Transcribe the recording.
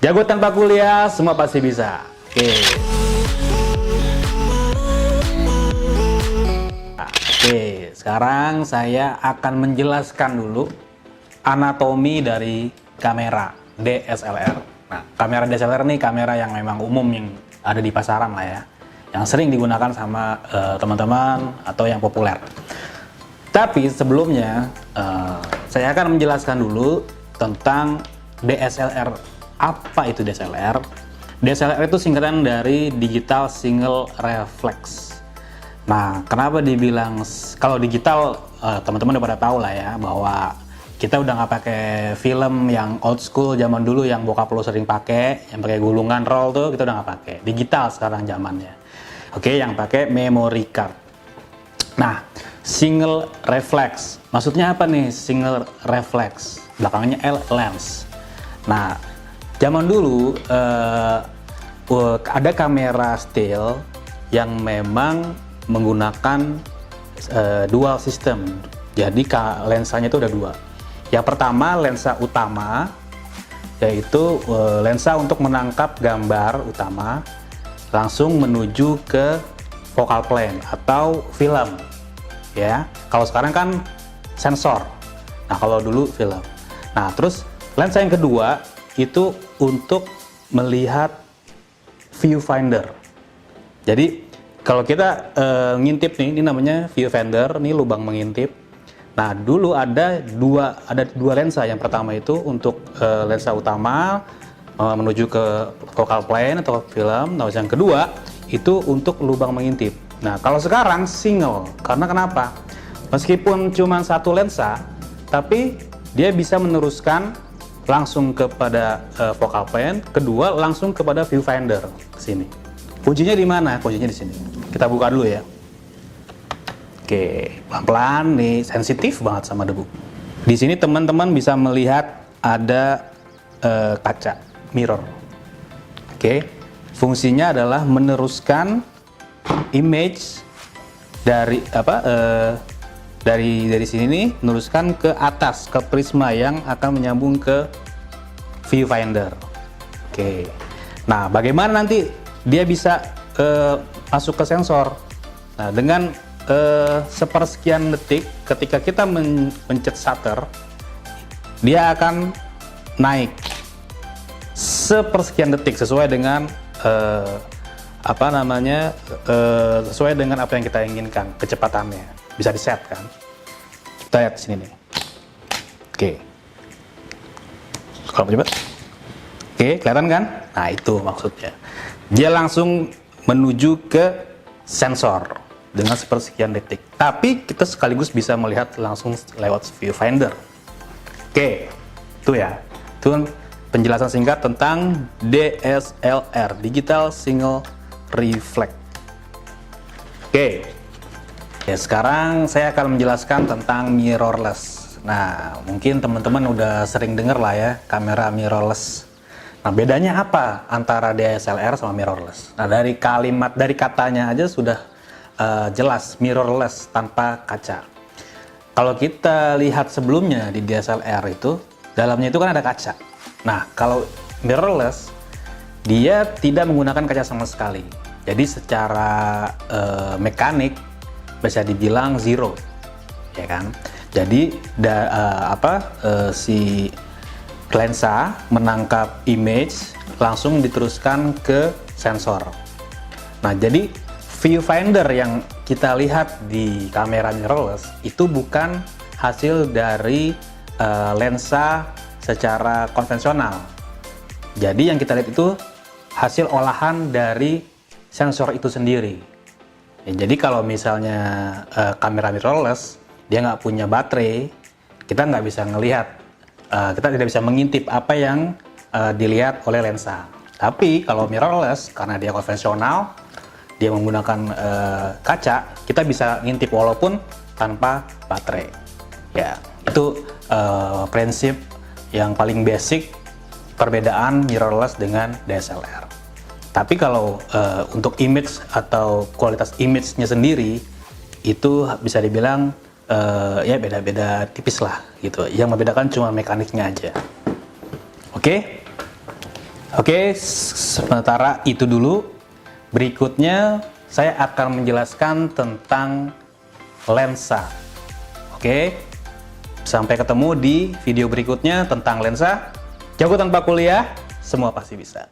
Jago tanpa kuliah, semua pasti bisa. Oke. Oke, sekarang saya akan menjelaskan dulu anatomi dari kamera DSLR. Nah, kamera DSLR ini kamera yang memang umum yang ada di pasaran lah ya, yang sering digunakan sama teman-teman atau yang populer. Tapi sebelumnya saya akan menjelaskan dulu tentang DSLR. Apa itu DSLR? DSLR itu singkatan dari Digital Single Reflex. Nah, kenapa dibilang kalau digital, teman-teman udah pada tahu lah ya, bahwa kita udah nggak pakai film yang old school zaman dulu yang bokap lo sering pakai, yang pakai gulungan roll tuh kita udah nggak pakai. Digital sekarang zamannya. Oke, yang pakai memory card. Nah, single reflex. Maksudnya apa nih single reflex? Belakangnya L, lens. Nah, zaman dulu ada kamera still yang memang menggunakan dual system. Jadi lensanya itu ada dua. Yang pertama lensa utama, yaitu lensa untuk menangkap gambar utama langsung menuju ke focal plane atau film. Ya, kalau sekarang kan sensor. Nah, kalau dulu film. Nah, terus lensa yang kedua itu untuk melihat viewfinder. Jadi kalau kita ngintip nih, ini namanya viewfinder, ini lubang mengintip. Nah, dulu ada dua lensa. Yang pertama itu untuk lensa utama menuju ke focal plane atau film. Nah, yang kedua itu untuk lubang mengintip. Nah, kalau sekarang single, karena kenapa? Meskipun cuma satu lensa, tapi dia bisa meneruskan langsung kepada focal plane, kedua langsung kepada viewfinder ke sini. Kuncinya di mana? Kuncinya di sini. Kita buka dulu ya. Oke, pelan-pelan nih, sensitif banget sama debu. Di sini teman-teman bisa melihat ada kaca mirror. Oke, fungsinya adalah meneruskan image dari dari sini nih, meneruskan ke atas ke prisma yang akan menyambung ke viewfinder. Oke. Nah, bagaimana nanti dia bisa masuk ke sensor? Nah, dengan sepersekian detik ketika kita mencet shutter, dia akan naik sepersekian detik sesuai dengan sesuai dengan apa yang kita inginkan kecepatannya. Bisa di set kan? Kita lihat di sini nih. Oke. Kalau coba. Oke, kelihatan kan? Nah, itu maksudnya. Dia langsung menuju ke sensor dengan sepersekian detik. Tapi kita sekaligus bisa melihat langsung lewat viewfinder. Oke, itu ya. Itu penjelasan singkat tentang DSLR, Digital Single Reflex. Oke. Ya, sekarang saya akan menjelaskan tentang mirrorless. Nah, mungkin teman-teman udah sering dengar lah ya, kamera mirrorless. Nah, bedanya apa antara DSLR sama mirrorless? Nah, dari katanya aja sudah jelas, mirrorless, tanpa kaca. Kalau kita lihat sebelumnya di DSLR itu, dalamnya itu kan ada kaca. Nah, kalau mirrorless, dia tidak menggunakan kaca sama sekali. Jadi secara mekanik bisa dibilang zero, ya kan? Jadi si lensa menangkap image langsung diteruskan ke sensor. Nah, jadi viewfinder yang kita lihat di kamera mirrorless itu bukan hasil dari lensa secara konvensional. Jadi yang kita lihat itu hasil olahan dari sensor itu sendiri. Ya, jadi kalau misalnya kamera mirrorless dia nggak punya baterai, kita nggak bisa ngelihat. Kita tidak bisa mengintip apa yang dilihat oleh lensa. Tapi kalau mirrorless, karena dia konvensional, dia menggunakan kaca, kita bisa ngintip walaupun tanpa baterai. Ya, itu prinsip yang paling basic perbedaan mirrorless dengan DSLR. Tapi kalau untuk image atau kualitas image-nya sendiri, itu bisa dibilang ya beda-beda tipis lah gitu. Yang membedakan cuma mekaniknya aja. Oke? Oke, sementara itu dulu. Berikutnya saya akan menjelaskan tentang lensa. Oke, sampai ketemu di video berikutnya tentang lensa. Jago tanpa kuliah, semua pasti bisa.